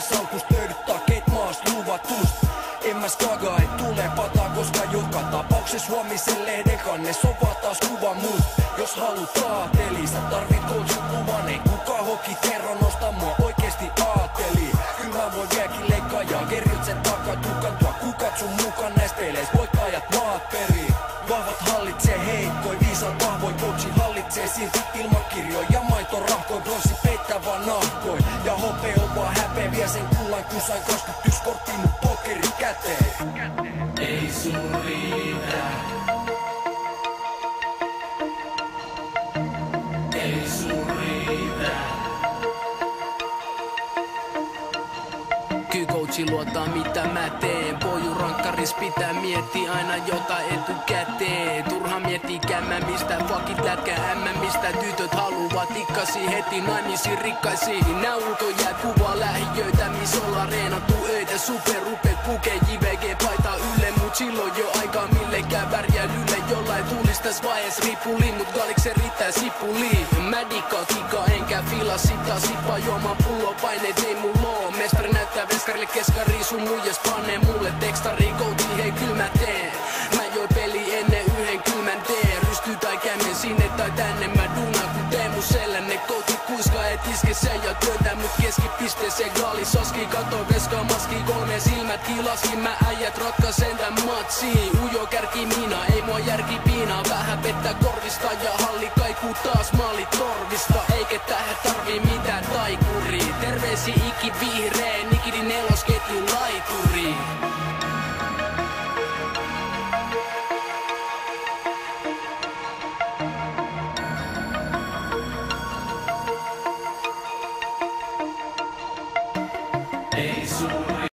salkus löydyt takeit maast luvatust. En mä skaga, et tule pataa, koska joka tapauksessa huomisen lehden kannes on vaan taas kuva must. Jos haluut aateli, sä tarvit koutsit luvan, ei kuka hoki terro nosta mua oikeesti aateli. Kyllä mä voin vieläkin leikkaa ja kerjut sen takaa tukantua, kukat sun mukaan näis peleis, voittajat maat perii. Vahvat hallitsee heikkoi, viisaat vahvoi, coachi hallitsee silti ilman kirjoja ja maitorahkoi, bronssi peittää vaan nahkoi. Ja hopee on vaan häpeä, vie sen kullan kun sain 21 korttiin mun pokeri käteen. Ei sun riitä. Ei sun riitä. Kyllä coachi luottaa mitä mä teen. Poju rankkaris pitää miettiä aina jotain etukäteen. Turha miettikään mä mistä fuckit lätkä mistä tytöt haluavat ikkasi heti naimisiin rikkaisiin. Nää ulkojäät kuvaa lähiöitä miss ollaan reenattu öitä. Superrupet pukee JVG paita ylle mut silloin jo aikaa millekään värjäilylle. Jollain tuulistas vaihees ripuliin mut galikse riittää sipuliin. Mä dikkaan kikaa enkä fila sitä sippaa juomaan pullo paineet ei mulla oo. Mestari näyttää veskarille keskari sun muijas panee mulle tekstari kouti hei kyl mä teen. Mä join peli ennen yhden kylmän teen. Rystyy tai kämmen sinne tai tänne mä duunaan kun teen mun selänne kouti kuiska et iske sen ja työntää mut keskipisteeseen gaali soski kato veskaa maski kolme silmät kilaski mä äijät ratkaisen tän matsiin. Ujo kärki mina ei mua järki piinaa vähän vettä korvista ja halli kaikuu taas maalit torvista.